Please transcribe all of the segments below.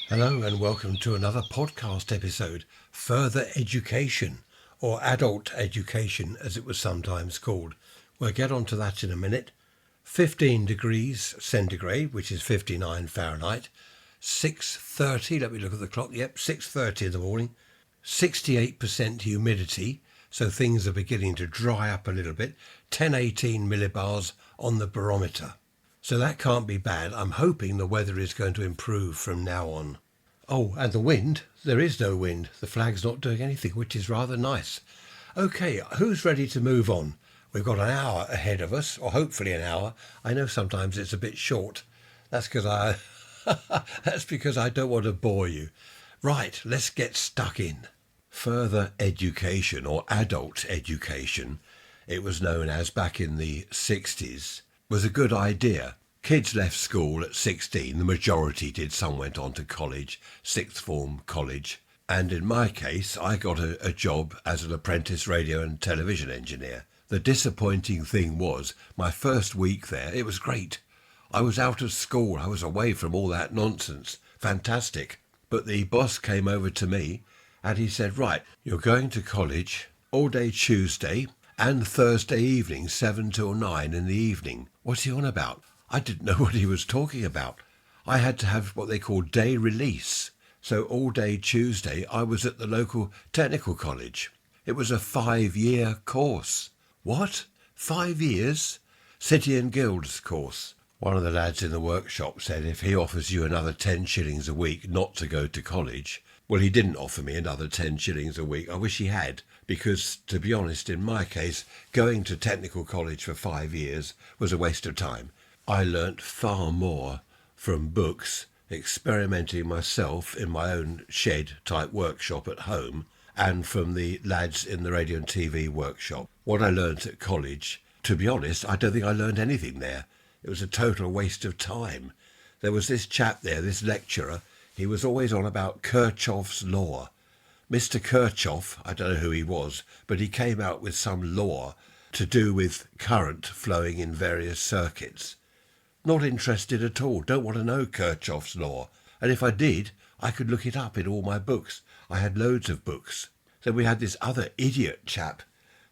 Hello and welcome to another podcast episode, Further Education, or Adult Education as it was sometimes called. We'll get onto that in a minute. 15 degrees centigrade, which is 59 Fahrenheit. 6:30, let me look at the clock, 6:30 in the morning. 68% humidity, so things are beginning to dry up a little bit. 1018 millibars on the barometer. So that can't be bad. I'm hoping the weather is going to improve from now on. Oh, and the wind. There is no wind. The flag's not doing anything, which is rather nice. Okay, who's ready to move on? We've got an hour ahead of us, or hopefully an hour. I know sometimes it's a bit short. That's because I don't want to bore you. Right, let's get stuck in. Further education, or adult education, it was known as back in the 60s, was a good idea. Kids left school at 16, the majority did, some went on to college, sixth form college, and in my case I got a job as an apprentice radio and television engineer. The disappointing thing was, my first week there, it was great. I was out of school, I was away from all that nonsense, fantastic. But the boss came over to me and he said, right, you're going to college all day Tuesday and Thursday evening, 7 till 9 in the evening. What's he on about? I didn't know what he was talking about. I had to have what they call day release. So all day Tuesday I was at the local technical college. It was a 5-year course. What? 5 years? City and Guilds course. One of the lads in the workshop said if he offers you another 10 shillings a week not to go to college. Well, he didn't offer me another 10 shillings a week. I wish he had, because, to be honest, in my case, going to technical college for 5 years was a waste of time. I learnt far more from books, experimenting myself in my own shed-type workshop at home, and from the lads in the radio and TV workshop. What I learnt at college, to be honest, I don't think I learnt anything there. It was a total waste of time. There was this chap there, this lecturer, he was always on about Kirchhoff's law. Mr. Kirchhoff, I don't know who he was, but he came out with some law to do with current flowing in various circuits. Not interested at all, don't want to know Kirchhoff's law. And if I did, I could look it up in all my books. I had loads of books. Then we had this other idiot chap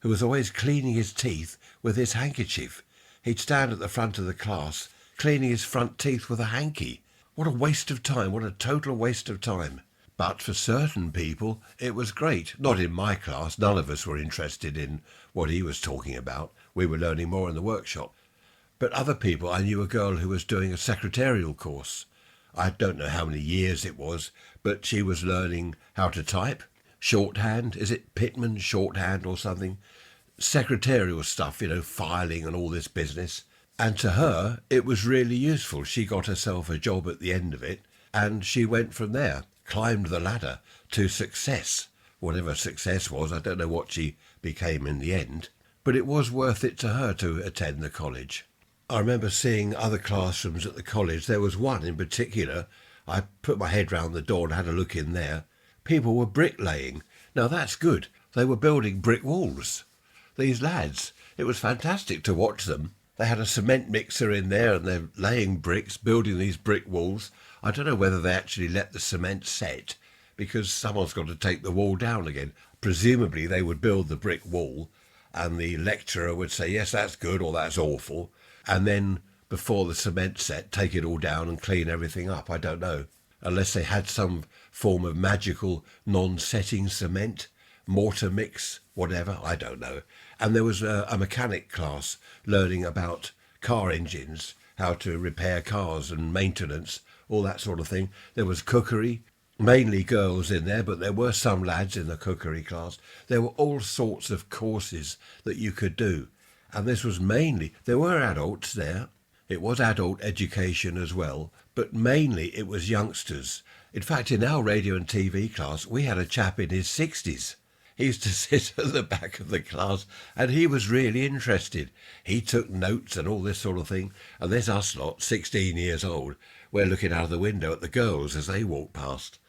who was always cleaning his teeth with his handkerchief. He'd stand at the front of the class, cleaning his front teeth with a hanky. What a waste of time, what a total waste of time. But for certain people, it was great. Not in my class, none of us were interested in what he was talking about. We were learning more in the workshop. But other people, I knew a girl who was doing a secretarial course. I don't know how many years it was, but she was learning how to type. Shorthand, is it Pitman shorthand or something? Secretarial stuff, filing and all this business. And to her, it was really useful. She got herself a job at the end of it, and she went from there, climbed the ladder to success. Whatever success was, I don't know what she became in the end, but it was worth it to her to attend the college. I remember seeing other classrooms at the college. There was one in particular. I put my head round the door and had a look in there. People were bricklaying. Now that's good. They were building brick walls. These lads, it was fantastic to watch them. They had a cement mixer in there and they're laying bricks, building these brick walls. I don't know whether they actually let the cement set, because someone's got to take the wall down again. Presumably they would build the brick wall and the lecturer would say, yes, that's good or that's awful. And then before the cement set, take it all down and clean everything up. I don't know. Unless they had some form of magical non-setting cement, mortar mix, whatever, I don't know. And there was a mechanic class learning about car engines, how to repair cars and maintenance, all that sort of thing. There was cookery, mainly girls in there, but there were some lads in the cookery class. There were all sorts of courses that you could do. And this was mainly, there were adults there. It was adult education as well, but mainly it was youngsters. In fact, in our radio and TV class, we had a chap in his 60s. He used to sit at the back of the class and he was really interested. He took notes and all this sort of thing. And there's us lot, 16 years old. We're looking out of the window at the girls as they walk past.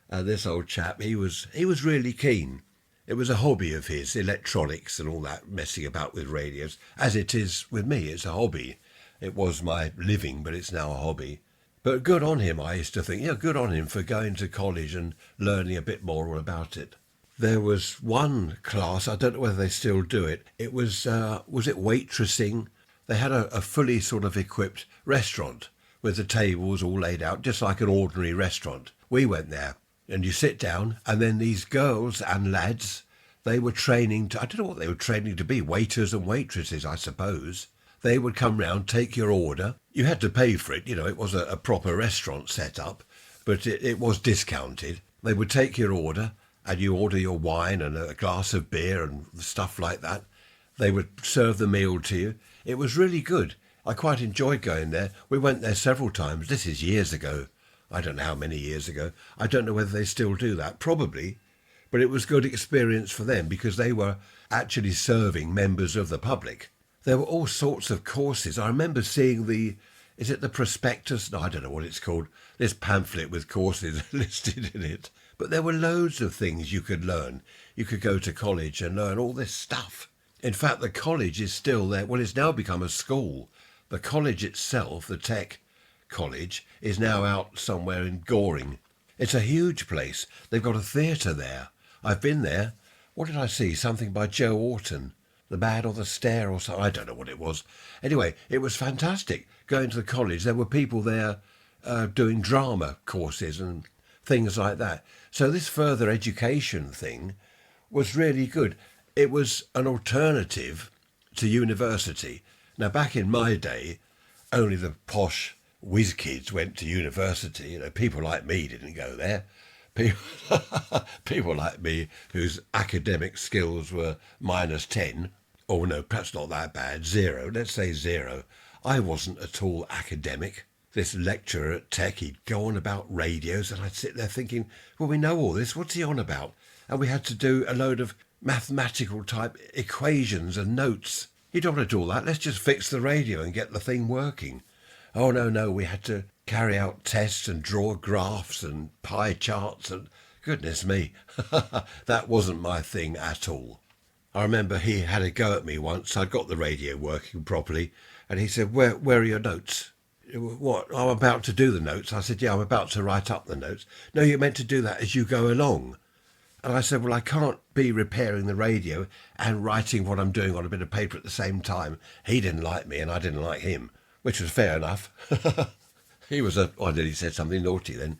And this old chap, he was really keen. It was a hobby of his, electronics and all that, messing about with radios. As it is with me, it's a hobby. It was my living, but it's now a hobby. But good on him, I used to think. Yeah, good on him for going to college and learning a bit more all about it. There was one class, I don't know whether they still do it. It was it waitressing? They had a fully sort of equipped restaurant with the tables all laid out, just like an ordinary restaurant. We went there and you sit down and then these girls and lads, they were training to, I don't know what they were training to be, waiters and waitresses, I suppose. They would come round, take your order. You had to pay for it, it was a proper restaurant set up, but it was discounted. They would take your order and you order your wine and a glass of beer and stuff like that. They would serve the meal to you. It was really good. I quite enjoyed going there. We went there several times. This is years ago. I don't know how many years ago. I don't know whether they still do that. Probably. But it was good experience for them because they were actually serving members of the public. There were all sorts of courses. I remember seeing is it the prospectus? No, I don't know what it's called. This pamphlet with courses listed in it. But there were loads of things you could learn. You could go to college and learn all this stuff. In fact, the college is still there. Well, it's now become a school. The college itself, the tech college, is now out somewhere in Goring. It's a huge place. They've got a theatre there. I've been there. What did I see? Something by Joe Orton. The Man on the Stair or something. I don't know what it was. Anyway, it was fantastic. Going to the college, there were people there doing drama courses and things like that. So this further education thing was really good. It was an alternative to university. Now, back in my day, only the posh whiz kids went to university. People like me didn't go there. People like me whose academic skills were -10, or no, perhaps not that bad, 0, let's say 0. I wasn't at all academic. This lecturer at Tech, he'd go on about radios and I'd sit there thinking, well, we know all this, what's he on about? And we had to do a load of mathematical type equations and notes. You don't want to do all that, let's just fix the radio and get the thing working. Oh, no, we had to carry out tests and draw graphs and pie charts and goodness me, that wasn't my thing at all. I remember he had a go at me once. I'd got the radio working properly and he said, where are your notes? What? I'm about to do the notes. I said, yeah, I'm about to write up the notes. No, you're meant to do that as you go along. And I said, well, I can't be repairing the radio and writing what I'm doing on a bit of paper at the same time. He didn't like me and I didn't like him, which was fair enough. He was I nearly said something naughty then.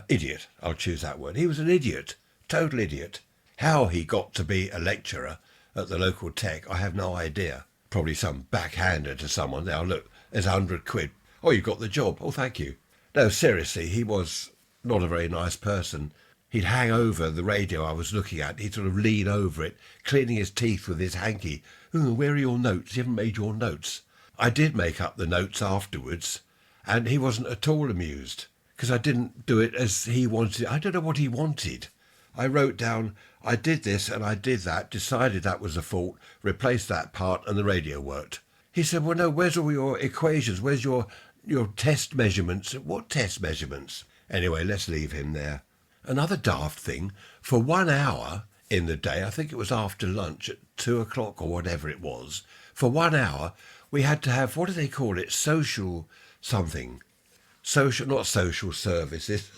Idiot, I'll choose that word. He was an idiot, total idiot. How he got to be a lecturer at the local tech, I have no idea. Probably some backhander to someone. Now, look, there's £100. Oh, you got the job. Oh, thank you. No, seriously, he was not a very nice person. He'd hang over the radio I was looking at. He'd sort of lean over it, cleaning his teeth with his hanky. Oh, where are your notes? You haven't made your notes. I did make up the notes afterwards, and he wasn't at all amused, because I didn't do it as he wanted. I don't know what he wanted. I wrote down, I did this and I did that, decided that was the fault, replaced that part, and the radio worked. He said, well, no, where's all your equations? Where's your test measurements? What test measurements? Anyway, let's leave him there. Another daft thing, for 1 hour in the day, I think it was after lunch at 2:00 or whatever it was, for 1 hour, we had to have, what do they call it, social something. Social, not social services.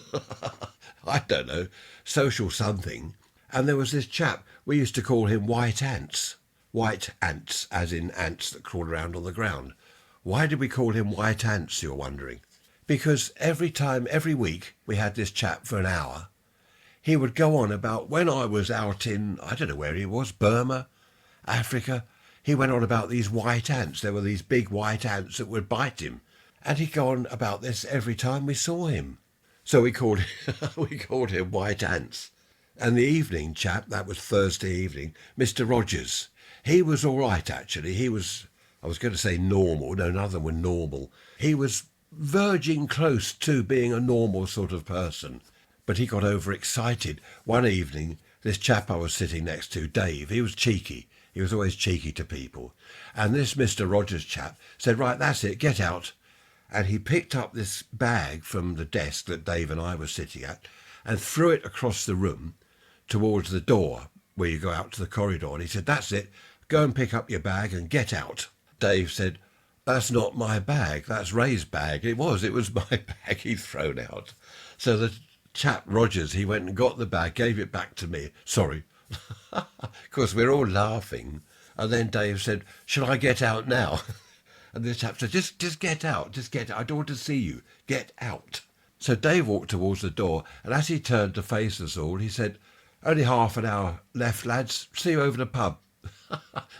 I don't know, social something. And there was this chap, we used to call him White Ants. White ants, as in ants that crawl around on the ground. Why did we call him White Ants, you're wondering? Because every week, we had this chap for an hour. He would go on about when I was out in, I don't know where he was, Burma, Africa. He went on about these white ants. There were these big white ants that would bite him. And he'd go on about this every time we saw him. So we called him White Ants. And the evening chap, that was Thursday evening, Mr. Rogers. He was all right, actually. He was, I was going to say normal. No, none of them were normal. He was verging close to being a normal sort of person. But he got overexcited. One evening, this chap I was sitting next to, Dave, he was cheeky. He was always cheeky to people. And this Mr. Rogers chap said, right, that's it, get out. And he picked up this bag from the desk that Dave and I were sitting at and threw it across the room towards the door where you go out to the corridor. And he said, that's it, go and pick up your bag and get out. Dave said, That's not my bag. That's Ray's bag. It was my bag he'd thrown out. So the chap, Rogers, he went and got the bag, gave it back to me. Sorry. Of course, we're all laughing. And then Dave said, shall I get out now? And the chap said, just get out. Just get out. I don't want to see you. Get out. So Dave walked towards the door, and as he turned to face us all, he said, only half an hour left, lads. See you over the pub.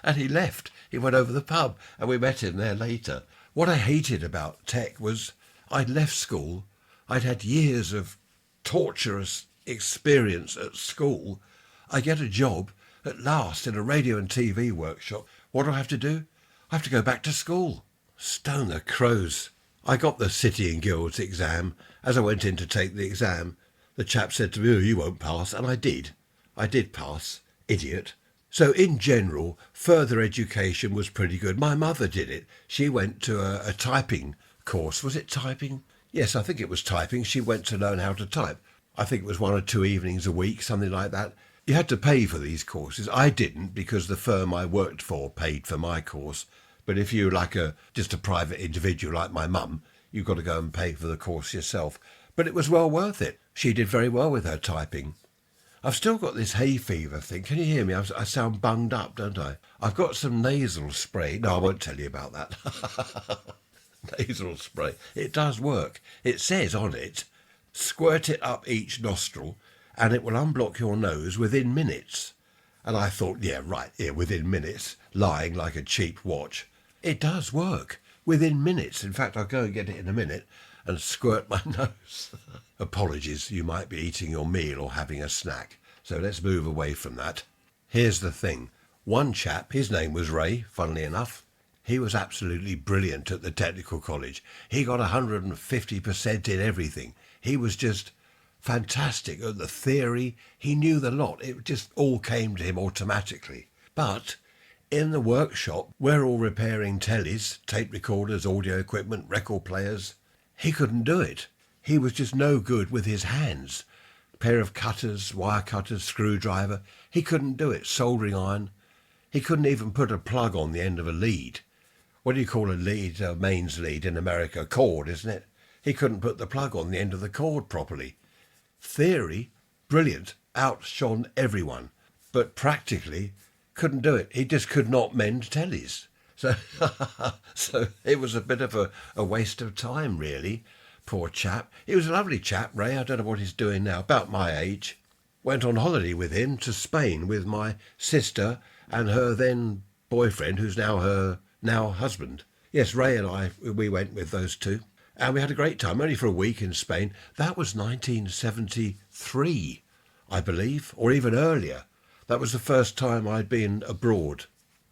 And he left. He went over the pub, and we met him there later. What I hated about tech was I'd left school. I'd had years of torturous experience at school. I get a job at last in a radio and TV workshop. What do I have to do? I have to go back to school. Stone the crows. I got the City and Guilds exam. As I went in to take the exam, the chap said to me, oh, you won't pass. And I did. I did pass. Idiot. So in general, further education was pretty good. My mother did it. She went to a typing course. Was it typing? Yes, I think it was typing. She went to learn how to type. I think it was 1 or 2 evenings a week, something like that. You had to pay for these courses. I didn't, because the firm I worked for paid for my course. But if you're like just a private individual like my mum, you've got to go and pay for the course yourself. But it was well worth it. She did very well with her typing. I've still got this hay fever thing. Can you hear me? I sound bunged up, don't I? I've got some nasal spray. No, I won't tell you about that. Nasal spray. It does work. It says on it, squirt it up each nostril and it will unblock your nose within minutes. And I thought, yeah, right, within minutes, lying like a cheap watch. It does work within minutes. In fact, I'll go and get it in a minute and squirt my nose. Apologies, you might be eating your meal or having a snack. So let's move away from that. Here's the thing. One chap, his name was Ray, funnily enough. He was absolutely brilliant at the technical college. He got 150% in everything. He was just fantastic at the theory. He knew the lot. It just all came to him automatically. But in the workshop, we're all repairing tellies, tape recorders, audio equipment, record players. He couldn't do it. He was just no good with his hands. A pair of cutters, wire cutters, screwdriver. He couldn't do it. Soldering iron. He couldn't even put a plug on the end of a lead. What do you call a lead, a mains lead in America? A cord, isn't it? He couldn't put the plug on the end of the cord properly. Theory, brilliant, outshone everyone. But practically, couldn't do it. He just could not mend tellies. So, so it was a bit of a waste of time, really. Poor chap. He was a lovely chap, Ray. I don't know what he's doing now. About my age. Went on holiday with him to Spain with my sister and her then boyfriend, who's now her husband. Yes, Ray and I, we went with those two. And we had a great time, only for a week in Spain. That was 1973, I believe, or even earlier. That was the first time I'd been abroad.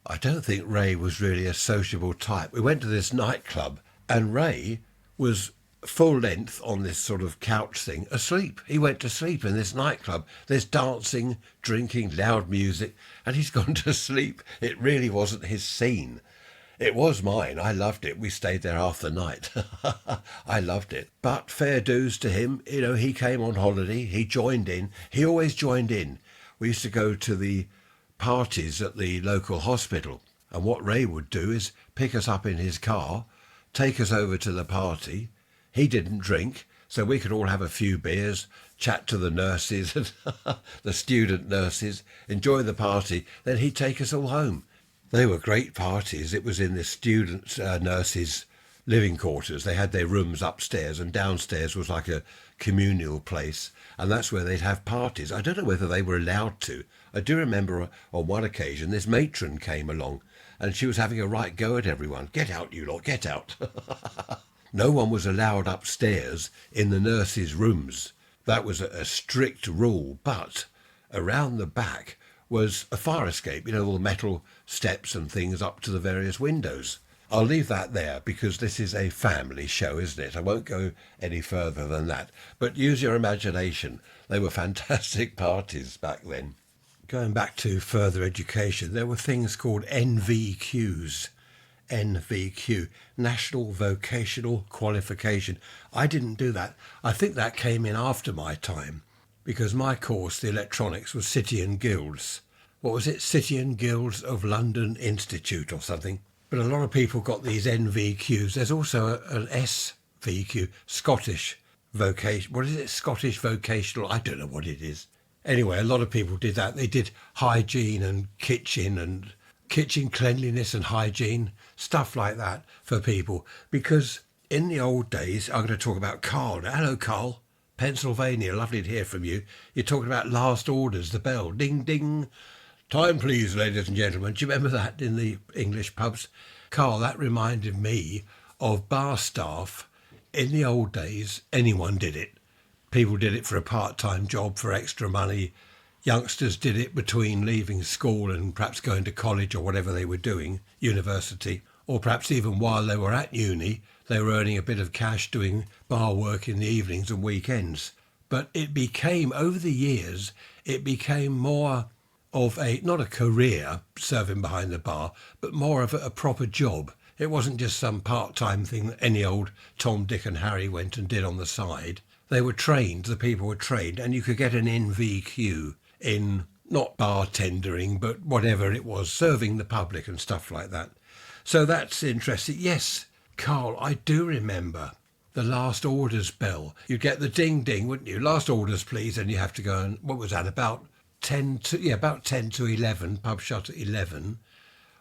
I don't think Ray was really a sociable type. We went to this nightclub and Ray was full length on this sort of couch thing, asleep. He went to sleep in this nightclub. There's dancing, drinking, loud music, and he's gone to sleep. It really wasn't his scene. It was mine. I loved it. We stayed there half the night. I loved it. But fair dues to him. You know, he came on holiday. He joined in. He always joined in. We used to go to the parties at the local hospital. And what Ray would do is pick us up in his car, take us over to the party. He didn't drink, so we could all have a few beers, chat to the nurses and the student nurses, enjoy the party. Then he'd take us all home. They were great parties. It was in the student nurses' living quarters. They had their rooms upstairs, and downstairs was like a communal place, and that's where they'd have parties. I don't know whether they were allowed to. I do remember on one occasion this matron came along, and she was having a right go at everyone. Get out, you lot, get out. No one was allowed upstairs in the nurses' rooms. That was a strict rule, but around the back was a fire escape, you know, all the metal steps and things up to the various windows. I'll leave that there because this is a family show, isn't it? I won't go any further than that. But use your imagination. They were fantastic parties back then. Going back to further education, there were things called NVQs. NVQ, National Vocational Qualification. I didn't do that. I think that came in after my time because my course, the electronics, was City and Guilds. What was it? City and Guilds of London Institute or something. But a lot of people got these NVQs. There's also an SVQ, Scottish vocation. What is it? Scottish vocational. I don't know what it is. Anyway, a lot of people did that. They did hygiene and kitchen cleanliness and hygiene, stuff like that for people. Because in the old days, I'm going to talk about Carl. Hello, Carl. Pennsylvania, lovely to hear from you. You're talking about last orders, the bell, ding, ding. Time, please, ladies and gentlemen. Do you remember that in the English pubs? Carl, that reminded me of bar staff. In the old days, anyone did it. People did it for a part-time job for extra money. Youngsters did it between leaving school and perhaps going to college or whatever they were doing, university, or perhaps even while they were at uni, they were earning a bit of cash doing bar work in the evenings and weekends. But it became, over the years, it became more of not a career serving behind the bar, but more of a proper job. It wasn't just some part-time thing that any old Tom, Dick and Harry went and did on the side. They were trained, the people were trained, and you could get an NVQ in not bartendering, but whatever it was, serving the public and stuff like that. So that's interesting. Yes, Carl, I do remember the last orders bell. You'd get the ding ding, wouldn't you? Last orders, please, and you have to go and, what was that, about 10 to 11, pub shut at 11,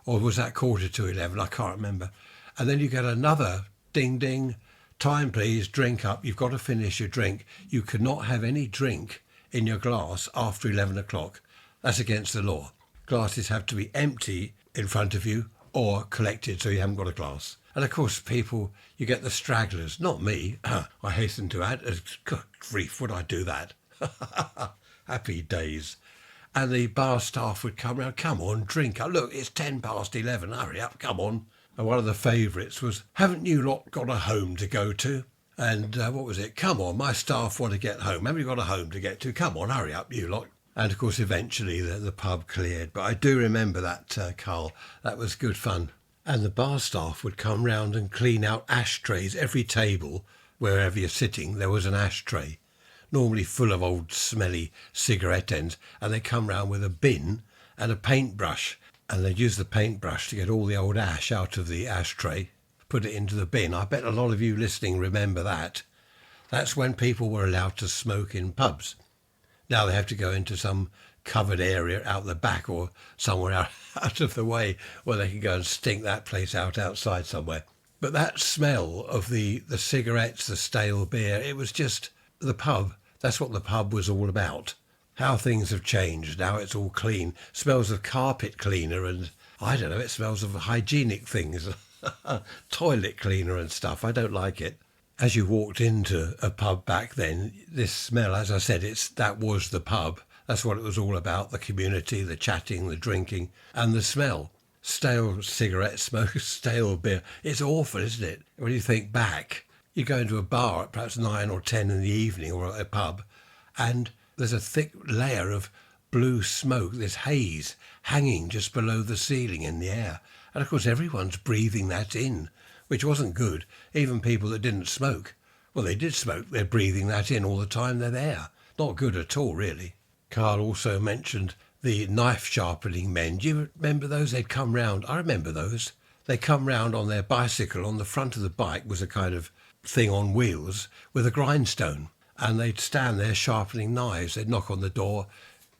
or was that quarter to 11? I can't remember. And then you get another ding ding, time please, drink up, you've got to finish your drink. You cannot have any drink in your glass after 11 o'clock. That's against the law. Glasses have to be empty in front of you or collected so you haven't got a glass. And of course, people, you get the stragglers, not me. I hasten to add, good grief, would I do that? Happy days. And the bar staff would come round, come on, drink. Look, it's 10 past 11, hurry up, come on. And one of the favourites was, haven't you lot got a home to go to? And what was it? Come on, my staff want to get home. Haven't you got a home to get to? Come on, hurry up, you lot. And of course, eventually the pub cleared. But I do remember that, Carl. That was good fun. And the bar staff would come round and clean out ashtrays. Every table, wherever you're sitting, there was an ashtray, normally full of old smelly cigarette ends. And they'd come round with a bin and a paintbrush. And they'd use the paintbrush to get all the old ash out of the ashtray, put it into the bin. I bet a lot of you listening remember that. That's when people were allowed to smoke in pubs. Now they have to go into some covered area out the back or somewhere out of the way where they can go and stink that place out outside somewhere. But that smell of the cigarettes, the stale beer, it was just the pub. That's what the pub was all about. How things have changed. Now it's all clean. Smells of carpet cleaner and, I don't know, it smells of hygienic things. Toilet cleaner and stuff. I don't like it. As you walked into a pub back then, this smell, as I said, that was the pub. That's what it was all about, the community, the chatting, the drinking, and the smell. Stale cigarette smoke, stale beer. It's awful, isn't it? When you think back, you go into a bar at perhaps 9 or 10 in the evening or at a pub, and there's a thick layer of blue smoke, this haze, hanging just below the ceiling in the air. And of course everyone's breathing that in, which wasn't good. Even people that didn't smoke. Well, they did smoke, they're breathing that in all the time they're there. Not good at all, really. Carl also mentioned the knife sharpening men. Do you remember those? They'd come round. I remember those. They come round on their bicycle. On the front of the bike was a kind of thing on wheels with a grindstone. And they'd stand there sharpening knives. They'd knock on the door.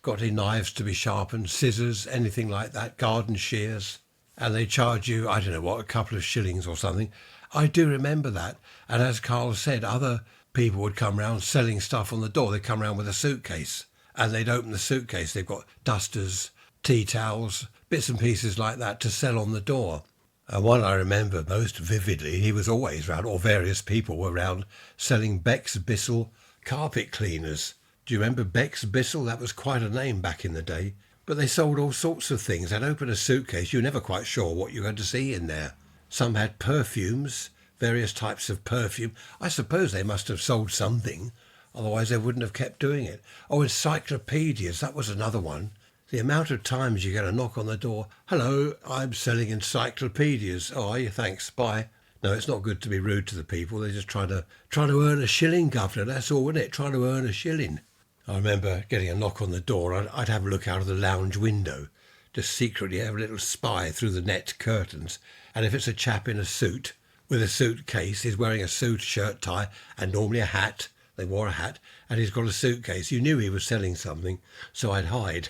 Got any knives to be sharpened? Scissors, anything like that, garden shears. And they charge you, I don't know what, a couple of shillings or something. I do remember that. And as Carl said, other people would come round selling stuff on the door. They'd come round with a suitcase. And they'd open the suitcase. They've got dusters, tea towels, bits and pieces like that to sell on the door. And one I remember most vividly, he was always round, or various people were round, selling Beck's Bissell carpet cleaners. Do you remember Beck's Bissell? That was quite a name back in the day. But they sold all sorts of things. They'd open a suitcase. You were never quite sure what you were going to see in there. Some had perfumes, various types of perfume. I suppose they must have sold something. Otherwise they wouldn't have kept doing it. Oh, encyclopedias, that was another one. The amount of times you get a knock on the door. Hello, I'm selling encyclopedias. Oh, are you? Thanks, bye. No, it's not good to be rude to the people. They're just trying to earn a shilling, governor. That's all, isn't it? Trying to earn a shilling. I remember getting a knock on the door. I'd have a look out of the lounge window just secretly have a little spy through the net curtains. And if it's a chap in a suit with a suitcase, he's wearing a suit, shirt, tie, and normally a hat. They wore a hat, and he's got a suitcase. You knew he was selling something, so I'd hide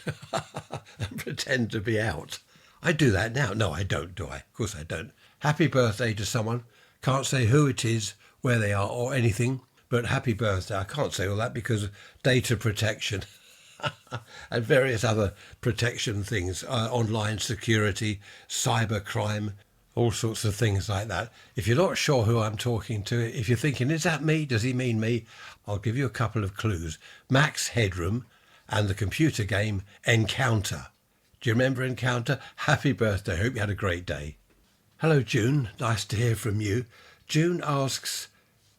and pretend to be out. I do that now. No, I don't, do I? Of course I don't. Happy birthday to someone. Can't say who it is, where they are, or anything, but happy birthday. I can't say all that because of data protection and various other protection things, online security, cyber crime, all sorts of things like that. If you're not sure who I'm talking to, if you're thinking, is that me? Does he mean me? I'll give you a couple of clues. Max Headroom and the computer game Encounter. Do you remember Encounter? Happy birthday. Hope you had a great day. Hello, June. Nice to hear from you. June asks,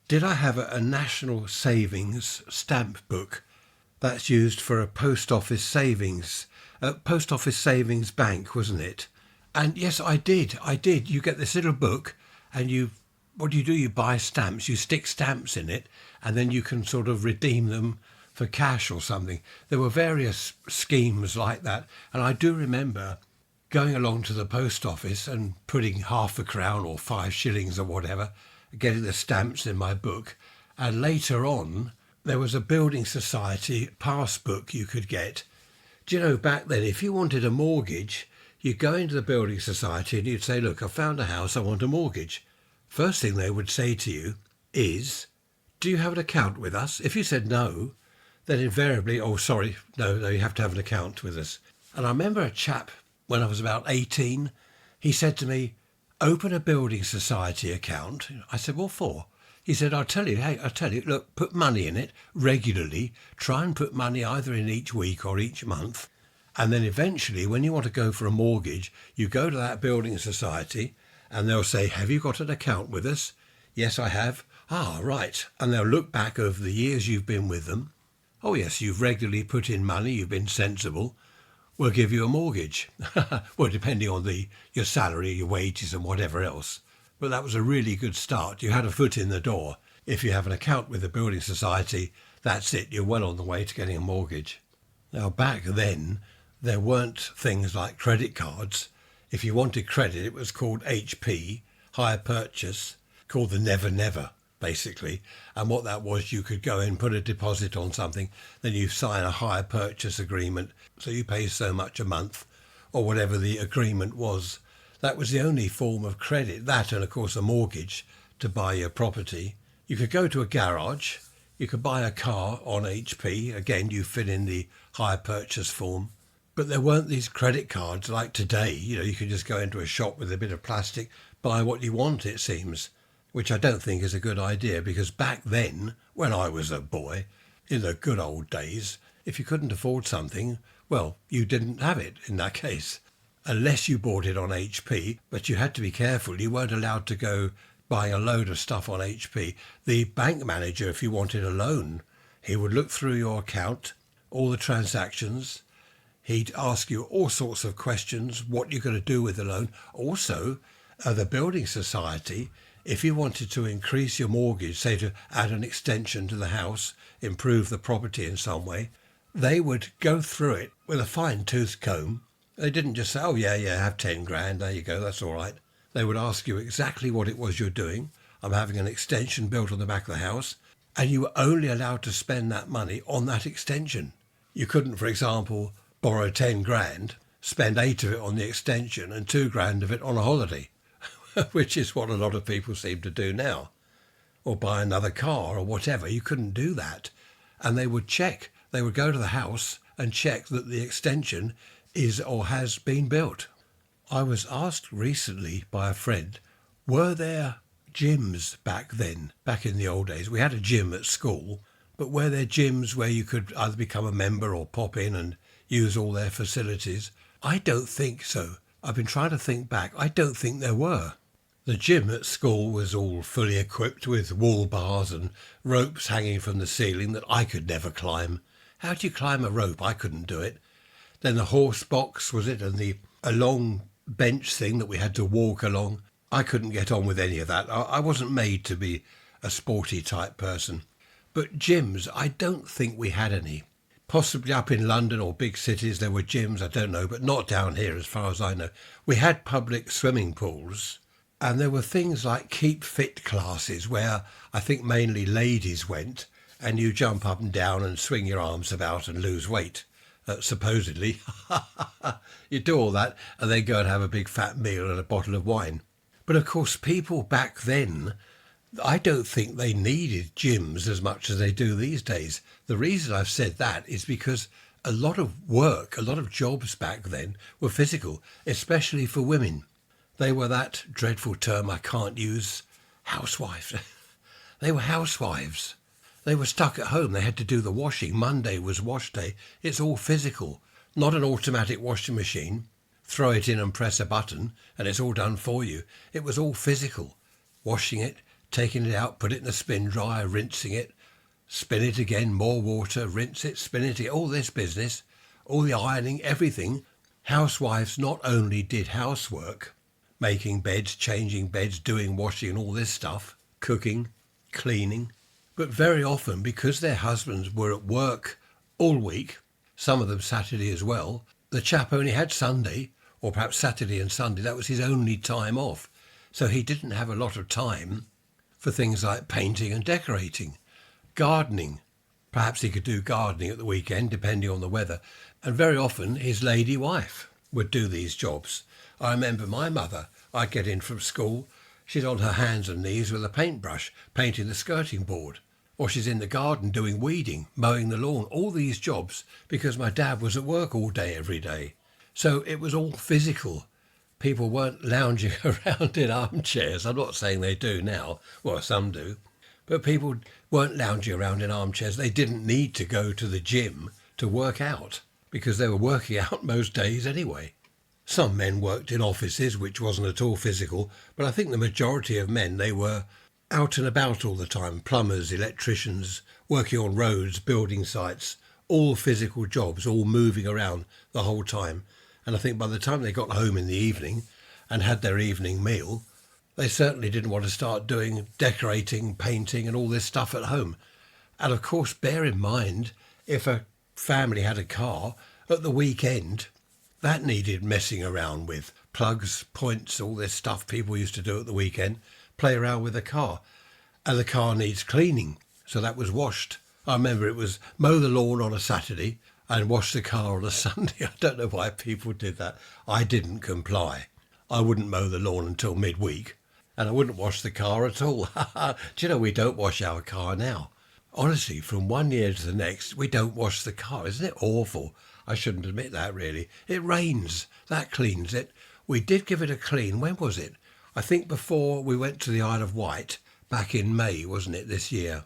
did I have a national savings stamp book that's used for a post office savings bank, wasn't it? And yes, I did. You get this little book and what do? You buy stamps, you stick stamps in it, and then you can sort of redeem them for cash or something. There were various schemes like that. And I do remember going along to the post office and putting half a crown or 5 shillings or whatever, getting the stamps in my book. And later on, there was a building society passbook you could get. Do you know, back then, if you wanted a mortgage, you'd go into the building society and you'd say, look, I found a house, I want a mortgage. First thing they would say to you is, do you have an account with us? If you said no, then invariably, oh, sorry, no, you have to have an account with us. And I remember a chap, when I was about 18, he said to me, open a building society account. I said, what for? He said, I'll tell you, look, put money in it regularly. Try and put money either in each week or each month. And then eventually, when you want to go for a mortgage, you go to that building society and they'll say, have you got an account with us? Yes, I have. Ah, right. And they'll look back over the years you've been with them. Oh, yes, you've regularly put in money. You've been sensible. We'll give you a mortgage. Well, depending on your salary, your wages and whatever else. But that was a really good start. You had a foot in the door. If you have an account with the building society, that's it. You're well on the way to getting a mortgage. Now, back then, there weren't things like credit cards. If you wanted credit, it was called HP, hire purchase, called the Never Never, basically. And what that was, you could go in, put a deposit on something, then you sign a hire purchase agreement, so you pay so much a month, or whatever the agreement was. That was the only form of credit, that and of course a mortgage to buy your property. You could go to a garage, you could buy a car on HP, again you fill in the hire purchase form. But there weren't these credit cards like today. You could just go into a shop with a bit of plastic, buy what you want, it seems, which I don't think is a good idea, because back then, when I was a boy, in the good old days, if you couldn't afford something, well, you didn't have it in that case, unless you bought it on HP, but you had to be careful. You weren't allowed to go buying a load of stuff on HP. The bank manager, if you wanted a loan, he would look through your account, all the transactions. He'd ask you all sorts of questions, what you're going to do with the loan. Also, the building society, if you wanted to increase your mortgage, say to add an extension to the house, improve the property in some way, they would go through it with a fine-tooth comb. They didn't just say, oh, yeah, have 10 grand, there you go, that's all right. They would ask you exactly what it was you're doing. I'm having an extension built on the back of the house, and you were only allowed to spend that money on that extension. You couldn't, for example, borrow 10 grand, spend 8 of it on the extension and 2 grand of it on a holiday, which is what a lot of people seem to do now. Or buy another car or whatever. You couldn't do that. And they would check. They would go to the house and check that the extension is or has been built. I was asked recently by a friend, were there gyms back then, back in the old days? We had a gym at school, but were there gyms where you could either become a member or pop in and use all their facilities? I don't think so. I've been trying to think back. I don't think there were. The gym at school was all fully equipped with wall bars and ropes hanging from the ceiling that I could never climb. How do you climb a rope? I couldn't do it. Then the horse box, was it? And a long bench thing that we had to walk along. I couldn't get on with any of that. I wasn't made to be a sporty type person. But gyms, I don't think we had any. Possibly up in London or big cities there were gyms, I don't know, but not down here as far as I know. We had public swimming pools, and there were things like keep fit classes where I think mainly ladies went, and you jump up and down and swing your arms about and lose weight, supposedly. You do all that and then go and have a big fat meal and a bottle of wine. But of course, people back then, I don't think they needed gyms as much as they do these days. The reason I've said that is because a lot of work, a lot of jobs back then were physical, especially for women. They were that dreadful term I can't use, housewives. They were housewives. They were stuck at home. They had to do the washing. Monday was wash day. It's all physical, not an automatic washing machine. Throw it in and press a button and it's all done for you. It was all physical. Washing it, taking it out, put it in the spin dryer, rinsing it, spin it again, more water, rinse it, spin it, all this business, all the ironing, everything. Housewives not only did housework, making beds, changing beds, doing washing and all this stuff, cooking, cleaning, but very often because their husbands were at work all week, some of them Saturday as well, the chap only had Sunday, or perhaps Saturday and Sunday, that was his only time off. So he didn't have a lot of time for things like painting and decorating, gardening. Perhaps he could do gardening at the weekend, depending on the weather. And very often his lady wife would do these jobs. I remember my mother, I'd get in from school, she's on her hands and knees with a paintbrush, painting the skirting board. Or she's in the garden doing weeding, mowing the lawn, all these jobs because my dad was at work all day, every day. So it was all physical. People weren't lounging around in armchairs. I'm not saying they do now. Well, some do. But people weren't lounging around in armchairs. They didn't need to go to the gym to work out because they were working out most days anyway. Some men worked in offices, which wasn't at all physical, but I think the majority of men, they were out and about all the time. Plumbers, electricians, working on roads, building sites, all physical jobs, all moving around the whole time. And I think by the time they got home in the evening and had their evening meal, they certainly didn't want to start doing decorating, painting and all this stuff at home. And of course, bear in mind, if a family had a car, at the weekend, that needed messing around with. Plugs, points, all this stuff people used to do at the weekend, play around with the car. And the car needs cleaning, so that was washed. I remember it was mow the lawn on a Saturday and wash the car on a Sunday. I don't know why people did that. I didn't comply. I wouldn't mow the lawn until midweek, and I wouldn't wash the car at all. Do you know, we don't wash our car now. Honestly, from one year to the next, we don't wash the car. Isn't it awful? I shouldn't admit that, really. It rains. That cleans it. We did give it a clean. When was it? I think before we went to the Isle of Wight, back in May, wasn't it, this year?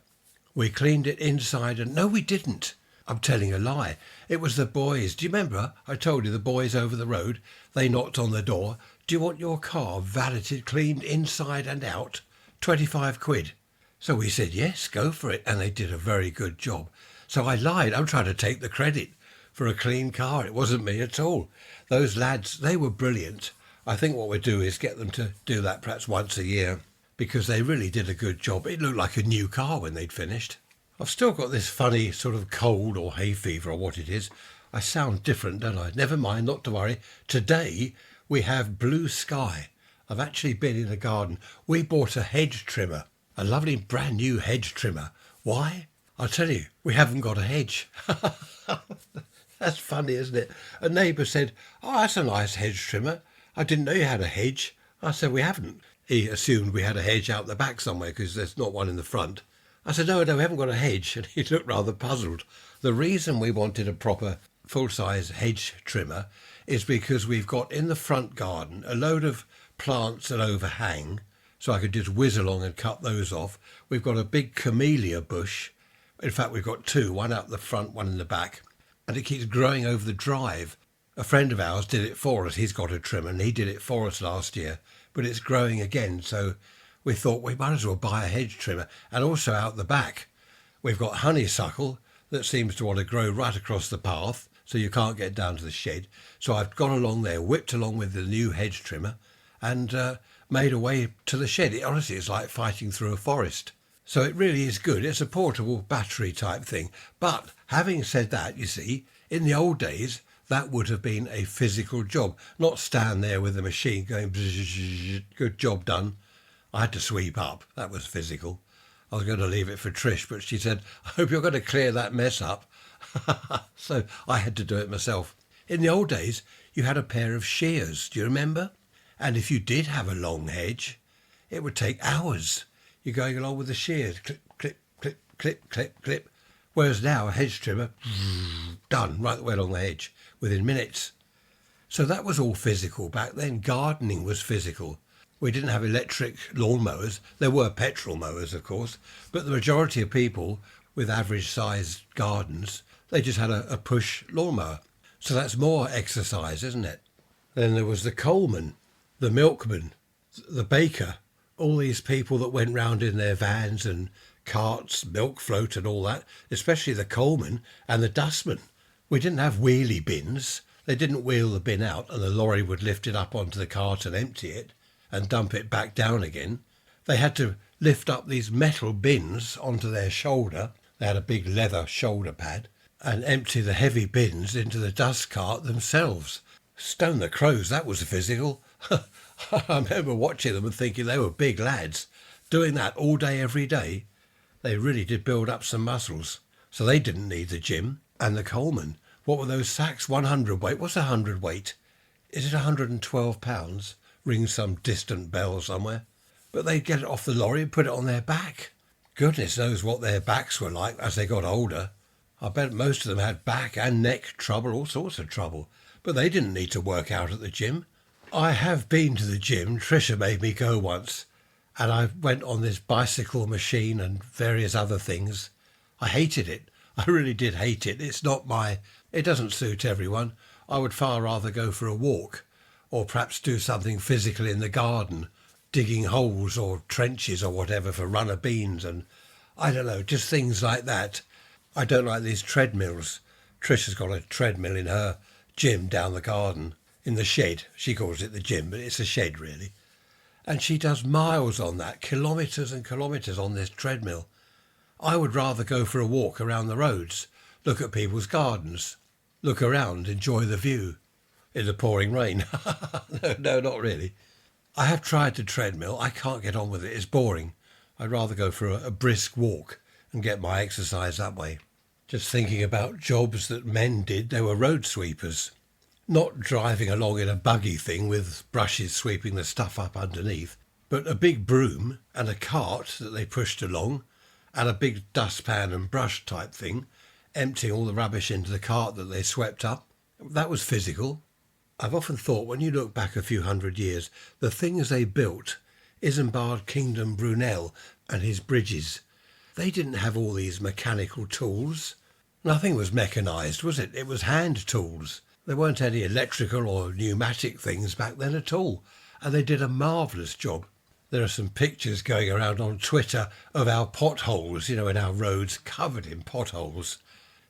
We cleaned it inside and... No, we didn't. I'm telling a lie. It was the boys. Do you remember? I told you the boys over the road. They knocked on the door. Do you want your car valeted, cleaned inside and out? 25 quid. So we said, yes, go for it. And they did a very good job. So I lied. I'm trying to take the credit for a clean car. It wasn't me at all. Those lads, they were brilliant. I think what we'll do is get them to do that perhaps once a year because they really did a good job. It looked like a new car when they'd finished. I've still got this funny sort of cold or hay fever or what it is. I sound different, don't I? Never mind, not to worry. Today we have blue sky. I've actually been in the garden. We bought a hedge trimmer, a lovely brand new hedge trimmer. Why? I'll tell you, we haven't got a hedge. That's funny, isn't it? A neighbour said, oh, that's a nice hedge trimmer. I didn't know you had a hedge. I said, we haven't. He assumed we had a hedge out the back somewhere because there's not one in the front. I said, no, we haven't got a hedge. And he looked rather puzzled. The reason we wanted a proper full-size hedge trimmer is because we've got in the front garden a load of plants that overhang, so I could just whiz along and cut those off. We've got a big camellia bush. In fact, we've got two, one out the front, one in the back. And it keeps growing over the drive. A friend of ours did it for us. He's got a trimmer and he did it for us last year. But it's growing again, so we thought we might as well buy a hedge trimmer. And also out the back, we've got honeysuckle that seems to want to grow right across the path, so you can't get down to the shed. So I've gone along there, whipped along with the new hedge trimmer and made a way to the shed. Honestly, it's like fighting through a forest. So it really is good. It's a portable battery type thing. But having said that, you see, in the old days, that would have been a physical job, not stand there with a machine going, good job done. I had to sweep up. That was physical. I was going to leave it for Trish, but she said, I hope you're going to clear that mess up. So I had to do it myself. In the old days, you had a pair of shears, do you remember? And if you did have a long hedge, it would take hours. You're going along with the shears, clip, clip, clip, clip, clip, clip. Whereas now a hedge trimmer, done right the way along the hedge within minutes. So that was all physical back then. Gardening was physical. We didn't have electric lawnmowers. There were petrol mowers, of course, but the majority of people with average-sized gardens, they just had a push lawnmower. So that's more exercise, isn't it? Then there was the coalman, the milkman, the baker, all these people that went round in their vans and carts, milk float and all that, especially the coalman and the dustman. We didn't have wheelie bins. They didn't wheel the bin out and the lorry would lift it up onto the cart and empty it and dump it back down again. They had to lift up these metal bins onto their shoulder. They had a big leather shoulder pad and empty the heavy bins into the dust cart themselves. Stone the crows, that was physical. I remember watching them and thinking they were big lads. Doing that all day, every day, they really did build up some muscles. So they didn't need the gym. And the coalman, what were those sacks? 100 weight. What's 100 weight? Is it 112 pounds? Ring some distant bell somewhere. But they'd get it off the lorry and put it on their back. Goodness knows what their backs were like as they got older. I bet most of them had back and neck trouble, all sorts of trouble. But they didn't need to work out at the gym. I have been to the gym. Tricia made me go once. And I went on this bicycle machine and various other things. I hated it. I really did hate it. It doesn't suit everyone. I would far rather go for a walk or perhaps do something physical in the garden, digging holes or trenches or whatever for runner beans and I don't know, just things like that. I don't like these treadmills. Tricia's got a treadmill in her gym down the garden, in the shed. She calls it the gym, but it's a shed really. And she does miles on that, kilometres and kilometres on this treadmill. I would rather go for a walk around the roads, look at people's gardens, look around, enjoy the view in the pouring rain. No, not really. I have tried the treadmill. I can't get on with it. It's boring. I'd rather go for a brisk walk and get my exercise that way. Just thinking about jobs that men did, they were road sweepers. Not driving along in a buggy thing with brushes sweeping the stuff up underneath, but a big broom and a cart that they pushed along and a big dustpan and brush type thing, emptying all the rubbish into the cart that they swept up. That was physical. I've often thought when you look back a few hundred years, the things they built, Isambard Kingdom Brunel and his bridges, they didn't have all these mechanical tools. Nothing was mechanised, was it? It was hand tools. There weren't any electrical or pneumatic things back then at all, and they did a marvellous job. There are some pictures going around on Twitter of our potholes, in our roads covered in potholes.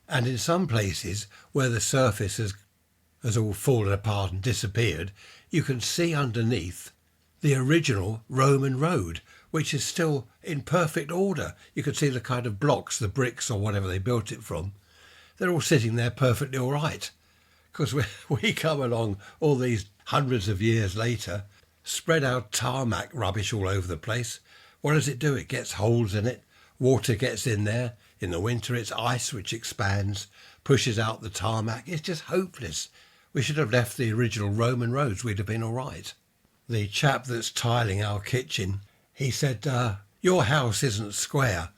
And in some places where the surface has all fallen apart and disappeared, you can see underneath the original Roman road, which is still in perfect order. You can see the kind of blocks, the bricks or whatever they built it from. They're all sitting there perfectly all right. Because we come along all these hundreds of years later, spread out tarmac rubbish all over the place. What does it do? It gets holes in it. Water gets in there. In the winter, it's ice which expands, pushes out the tarmac. It's just hopeless. We should have left the original Roman roads. We'd have been all right. The chap that's tiling our kitchen, he said, your house isn't square.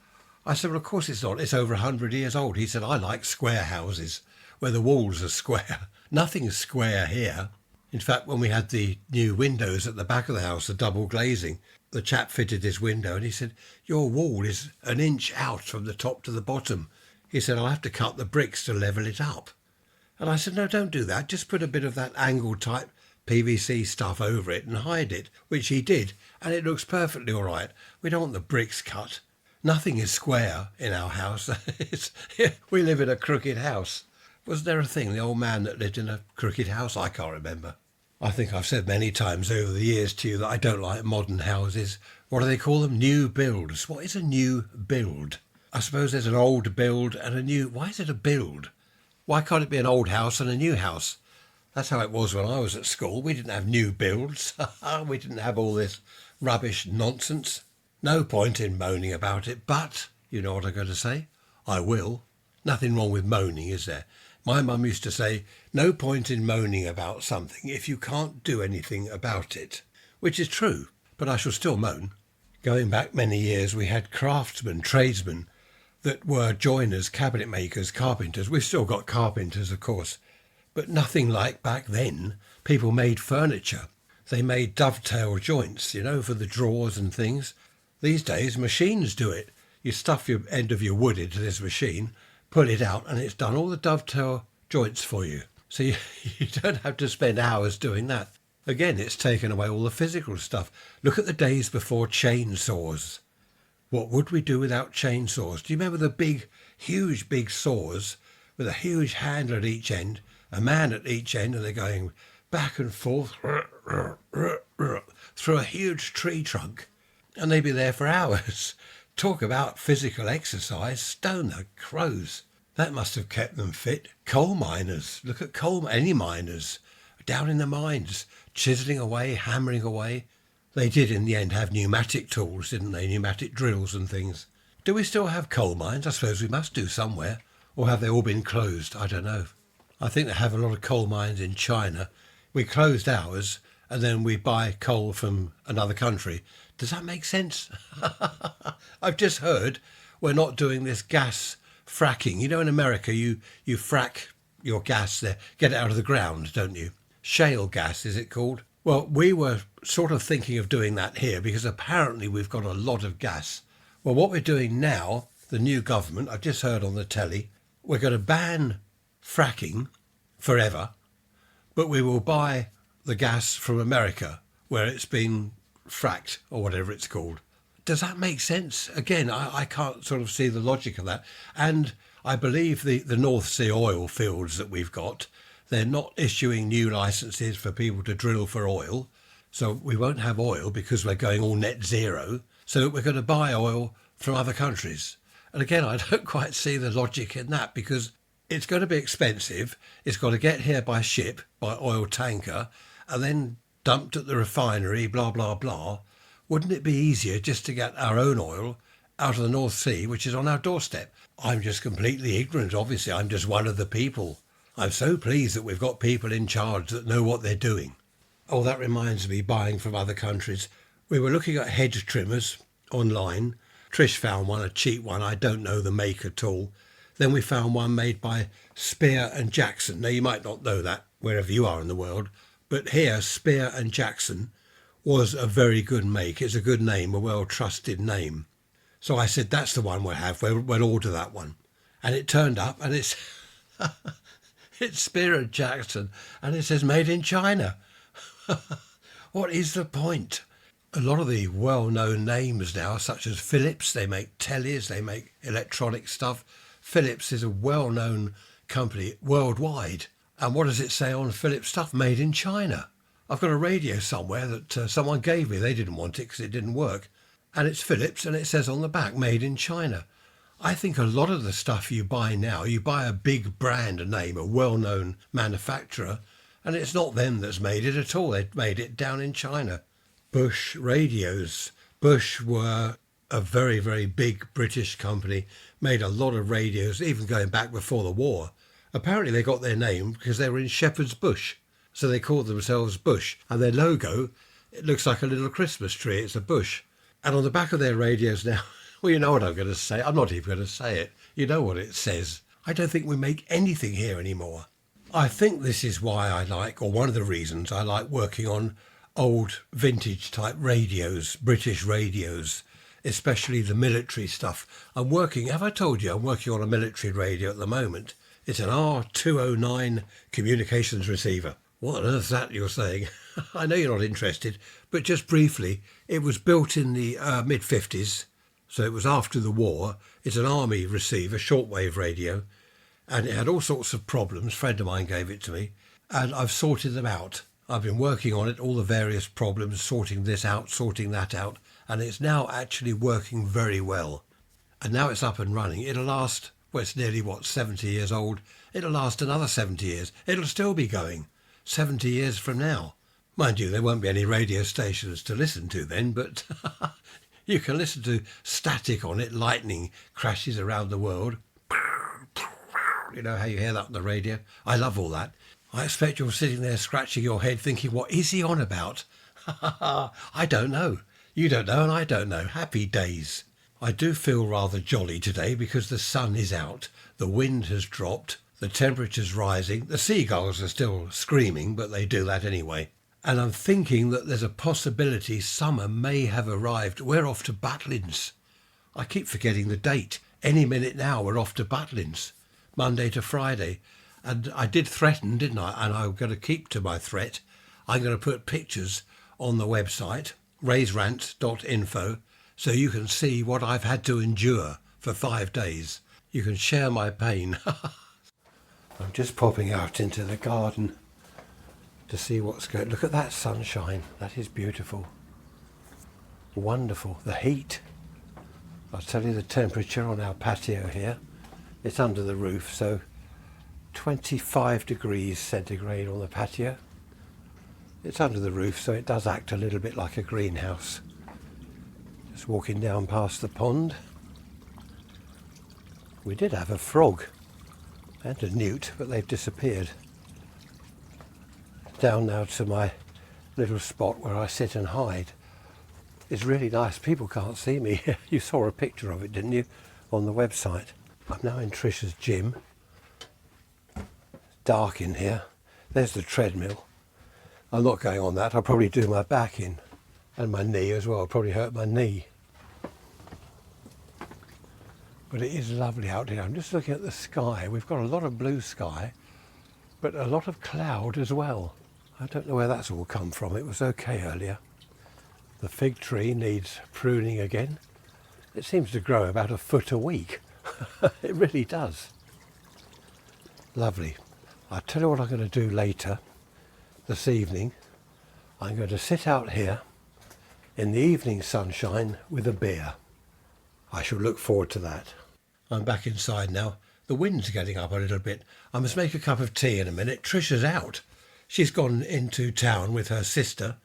I said, well, of course it's not. It's over 100 years old. He said, I like square houses where the walls are square. Nothing's square here. In fact, when we had the new windows at the back of the house, the double glazing, the chap fitted this window and he said, your wall is an inch out from the top to the bottom. He said, I'll have to cut the bricks to level it up. And I said, no, don't do that. Just put a bit of that angle type PVC stuff over it and hide it, which he did. And it looks perfectly all right. We don't want the bricks cut. Nothing is square in our house. We live in a crooked house. Was there a thing, the old man that lived in a crooked house? I can't remember. I think I've said many times over the years to you that I don't like modern houses. What do they call them? New builds. What is a new build? I suppose there's an old build and a new... Why is it a build? Why can't it be an old house and a new house? That's how it was when I was at school. We didn't have new builds. We didn't have all this rubbish nonsense. No point in moaning about it, but you know what I'm going to say? I will. Nothing wrong with moaning, is there? My mum used to say, no point in moaning about something if you can't do anything about it. Which is true, but I shall still moan. Going back many years, we had craftsmen, tradesmen that were joiners, cabinet makers, carpenters. We've still got carpenters, of course, but nothing like back then. People made furniture. They made dovetail joints, you know, for the drawers and things. These days, machines do it. You stuff your end of your wood into this machine, pull it out, and it's done all the dovetail joints for you. So you don't have to spend hours doing that. Again, it's taken away all the physical stuff. Look at the days before chainsaws. What would we do without chainsaws? Do you remember the big, huge, big saws with a huge handle at each end, a man at each end, and they're going back and forth through a huge tree trunk, and they'd be there for hours. Talk about physical exercise, stone the crows. That must have kept them fit. Coal miners, look at any miners, down in the mines, chiselling away, hammering away. They did in the end have pneumatic tools, didn't they? Pneumatic drills and things. Do we still have coal mines? I suppose we must do somewhere. Or have they all been closed? I don't know. I think they have a lot of coal mines in China. We closed ours and then we buy coal from another country. Does that make sense? I've just heard we're not doing this gas fracking. You know, in America, you frack your gas there, get it out of the ground, don't you? Shale gas, is it called? Well, we were sort of thinking of doing that here because apparently we've got a lot of gas. Well, what we're doing now, the new government, I've just heard on the telly, we're going to ban fracking forever, but we will buy the gas from America where it's been fracked or whatever it's called. Does that make sense? Again, I can't sort of see the logic of that. And I believe the North Sea oil fields that we've got, they're not issuing new licenses for people to drill for oil. So we won't have oil because we're going all net zero. So we're going to buy oil from other countries. And again, I don't quite see the logic in that because it's going to be expensive. It's got to get here by ship, by oil tanker, and then dumped at the refinery, blah, blah, blah. Wouldn't it be easier just to get our own oil out of the North Sea, which is on our doorstep? I'm just completely ignorant, obviously. I'm just one of the people. I'm so pleased that we've got people in charge that know what they're doing. Oh, that reminds me, buying from other countries. We were looking at hedge trimmers online. Trish found one, a cheap one. I don't know the make at all. Then we found one made by Spear and Jackson. Now, you might not know that wherever you are in the world, but here, Spear and Jackson was a very good make. It's a good name, a well-trusted name. So I said, that's the one we'll have. We'll order that one. And it turned up, and it's it's Spear and Jackson, and it says made in China. What is the point? A lot of the well-known names now, such as Philips, they make tellies, they make electronic stuff. Philips is a well-known company worldwide. And what does it say on Philips stuff? Made in China. I've got a radio somewhere that someone gave me. They didn't want it because it didn't work. And it's Philips, and it says on the back, made in China. I think a lot of the stuff you buy now, you buy a big brand name, a well-known manufacturer, and it's not them that's made it at all. They've made it down in China. Bush radios. Bush were a very, very big British company, made a lot of radios, even going back before the war. Apparently they got their name because they were in Shepherd's Bush. So they called themselves Bush. And their logo, it looks like a little Christmas tree. It's a bush. And on the back of their radios now, well, you know what I'm going to say. I'm not even going to say it. You know what it says. I don't think we make anything here anymore. I think this is why I like, or one of the reasons I like working on old vintage type radios, British radios, especially the military stuff. Have I told you I'm working on a military radio at the moment? It's an R209 communications receiver. What on earth is that, you're saying? I know you're not interested, but just briefly, it was built in the mid-50s, so it was after the war. It's an army receiver, shortwave radio, and it had all sorts of problems. A friend of mine gave it to me, and I've sorted them out. I've been working on it, all the various problems, sorting this out, sorting that out, and it's now actually working very well. And now it's up and running. It'll last, well, it's nearly, 70 years old. It'll last another 70 years. It'll still be going 70 years from now. Mind you, there won't be any radio stations to listen to then, but you can listen to static on it, lightning crashes around the world. You know how you hear that on the radio? I love all that. I expect you're sitting there scratching your head thinking, what is he on about? I don't know. You don't know and I don't know. Happy days. I do feel rather jolly today because the sun is out, the wind has dropped, the temperature's rising, the seagulls are still screaming, but they do that anyway. And I'm thinking that there's a possibility summer may have arrived. We're off to Butlins. I keep forgetting the date. Any minute now we're off to Butlins, Monday to Friday. And I did threaten, didn't I? And I'm going to keep to my threat. I'm going to put pictures on the website, raiserants.info, so you can see what I've had to endure for 5 days. You can share my pain. I'm just popping out into the garden to see what's going. Look at that sunshine. That is beautiful. Wonderful. The heat. I'll tell you the temperature on our patio here. It's under the roof, so 25 degrees centigrade on the patio. It's under the roof, so it does act a little bit like a greenhouse. Just walking down past the pond. We did have a frog and a newt, but they've disappeared. Down now to my little spot where I sit and hide. It's really nice. People can't see me. You saw a picture of it, didn't you, on the website? I'm now in Trisha's gym. It's dark in here. There's the treadmill. I'm not going on that. I'll probably do my back in and my knee as well. I'll probably hurt my knee. But it is lovely out here. I'm just looking at the sky. We've got a lot of blue sky, but a lot of cloud as well. I don't know where that's all come from. It was okay earlier. The fig tree needs pruning again. It seems to grow about a foot a week. It really does. Lovely. I'll tell you what I'm going to do later this evening. I'm going to sit out here in the evening sunshine with a beer. I shall look forward to that. I'm back inside now. The wind's getting up a little bit. I must make a cup of tea in a minute. Trisha's out. She's gone into town with her sister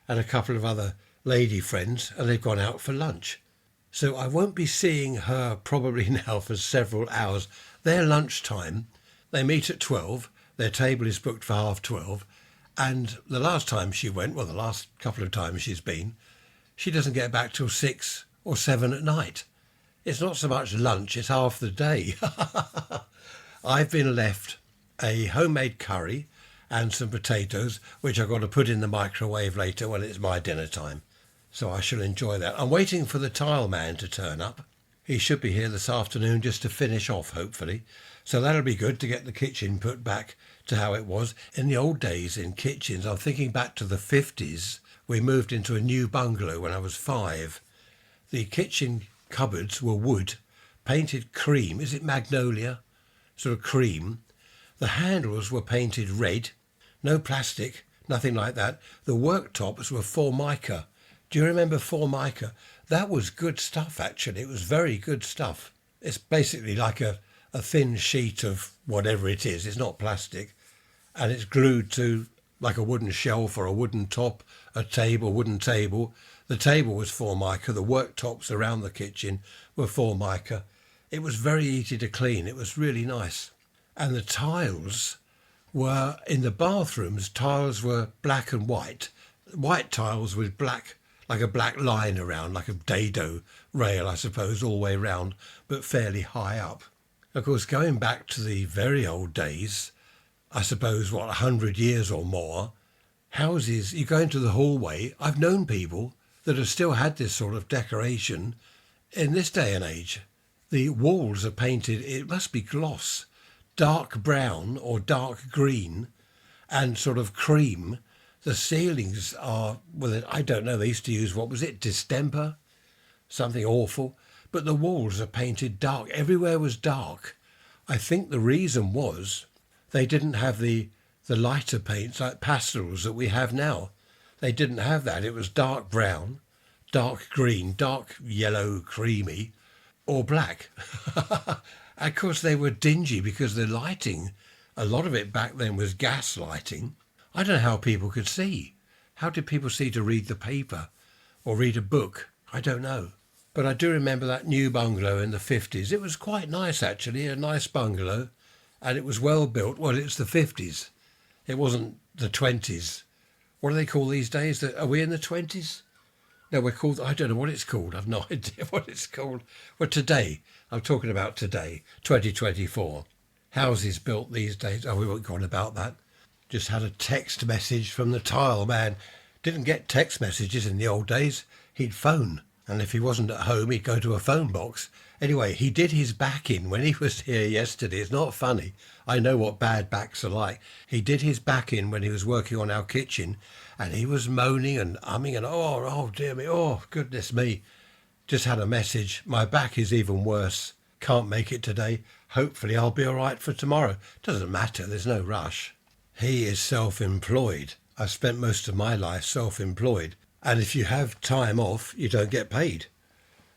and a couple of other lady friends, and they've gone out for lunch. So I won't be seeing her probably now for several hours. Their lunchtime, they meet at 12. Their table is booked for 12:30. And the last time she went, well, the last couple of times she's been, she doesn't get back till 6 or 7 at night. It's not so much lunch, it's half the day. I've been left a homemade curry and some potatoes, which I've got to put in the microwave later when it's my dinner time. So I shall enjoy that. I'm waiting for the tile man to turn up. He should be here this afternoon just to finish off, hopefully. So that'll be good to get the kitchen put back to how it was. In the old days in kitchens, I'm thinking back to the 50s. We moved into a new bungalow when I was 5. The kitchen cupboards were wood, painted cream. Is it magnolia? Sort of cream. The handles were painted red. No plastic, nothing like that. The worktops were Formica. Do you remember Formica? That was good stuff, actually. It was very good stuff. It's basically like a thin sheet of whatever it is. It's not plastic. And it's glued to like a wooden shelf or a wooden top, a table, wooden table. The table was Formica. The worktops around the kitchen were Formica. It was very easy to clean. It was really nice. And the tiles were, in the bathrooms, tiles were black and white. White tiles with black, like a black line around, like a dado rail, I suppose, all the way round, but fairly high up. Of course, going back to the very old days, I suppose, 100 years or more, houses, you go into the hallway, I've known people that have still had this sort of decoration in this day and age. The walls are painted, it must be gloss, dark brown or dark green and sort of cream. The ceilings are, well, I don't know, they used to use, what was it, distemper? Something awful. But the walls are painted dark. Everywhere was dark. I think the reason was they didn't have the the lighter paints like pastels that we have now. They didn't have that. It was dark brown, dark green, dark yellow, creamy, or black. And of course they were dingy because the lighting, a lot of it back then was gas lighting. I don't know how people could see. How did people see to read the paper or read a book? I don't know. But I do remember that new bungalow in the 50s. It was quite nice, actually, a nice bungalow. And it was well built. Well, it's the 50s. It wasn't the 20s. What do they call these days? Are we in the 20s? No, we're called, I don't know what it's called. I've no idea what it's called. Well, today, I'm talking about today, 2024. Houses built these days. Oh, we won't go on about that. Just had a text message from the tile man. Didn't get text messages in the old days. He'd phone. And if he wasn't at home, he'd go to a phone box. Anyway, he did his back in when he was here yesterday. It's not funny. I know what bad backs are like. He did his back in when he was working on our kitchen, and he was moaning and umming and, oh dear me, oh, goodness me. Just had a message. My back is even worse. Can't make it today. Hopefully I'll be all right for tomorrow. Doesn't matter. There's no rush. He is self-employed. I've spent most of my life self-employed. And if you have time off, you don't get paid.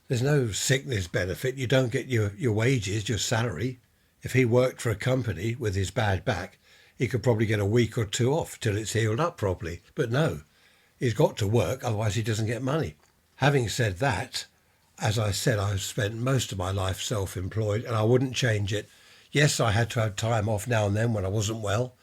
There's no sickness benefit. You don't get your wages, your salary. If he worked for a company with his bad back, he could probably get a week or two off till it's healed up properly. But no, he's got to work, otherwise he doesn't get money. Having said that, as I said, I've spent most of my life self-employed and I wouldn't change it. Yes, I had to have time off now and then when I wasn't well.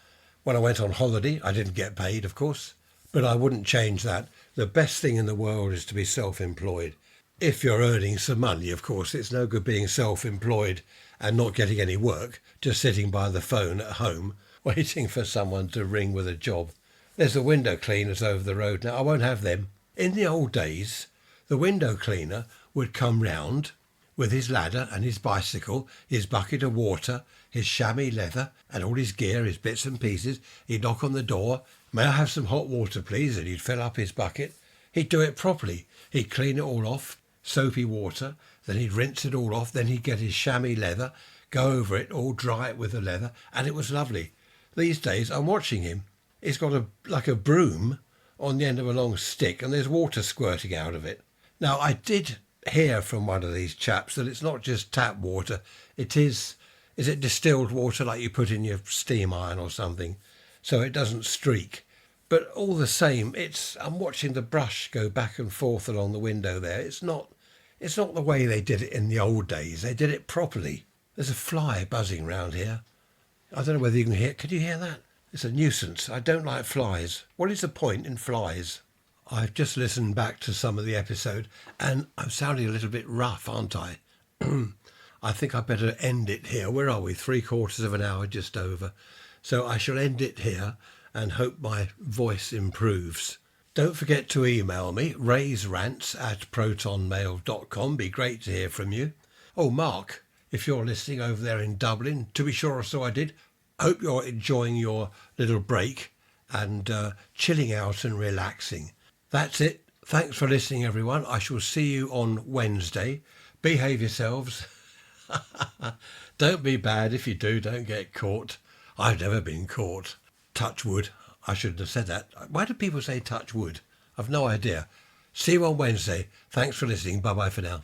When I went on holiday, I didn't get paid, of course. But I wouldn't change that. The best thing in the world is to be self-employed. If you're earning some money, of course. It's no good being self-employed and not getting any work, just sitting by the phone at home, waiting for someone to ring with a job. There's the window cleaners over the road now. I won't have them. In the old days, the window cleaner would come round with his ladder and his bicycle, his bucket of water, his chamois leather and all his gear, his bits and pieces. He'd knock on the door. May I have some hot water, please? And he'd fill up his bucket. He'd do it properly. He'd clean it all off, soapy water. Then he'd rinse it all off. Then he'd get his chamois leather, go over it, all dry it with the leather. And it was lovely. These days, I'm watching him. He's got like a broom on the end of a long stick and there's water squirting out of it. Now, I did hear from one of these chaps that it's not just tap water. Is it distilled water like you put in your steam iron or something, so it doesn't streak? But all the same, I'm watching the brush go back and forth along the window there. It's not the way they did it in the old days. They did it properly. There's a fly buzzing round here. I don't know whether you can hear. Can you hear that? It's a nuisance. I don't like flies. What is the point in flies? I've just listened back to some of the episode and I'm sounding a little bit rough, aren't I? I think I better end it here. Where are we? 3/4 of an hour, just over. So I shall end it here and hope my voice improves. Don't forget to email me, rants@protonmail.com. Be great to hear from you. Oh, Mark, if you're listening over there in Dublin, to be sure, so I did. Hope you're enjoying your little break and chilling out and relaxing. That's it. Thanks for listening, everyone. I shall see you on Wednesday. Behave yourselves. Don't be bad. If you do, don't get caught. I've never been caught. Touch wood. I shouldn't have said that. Why do people say touch wood? I've no idea. See you on Wednesday. Thanks for listening. Bye-bye for now.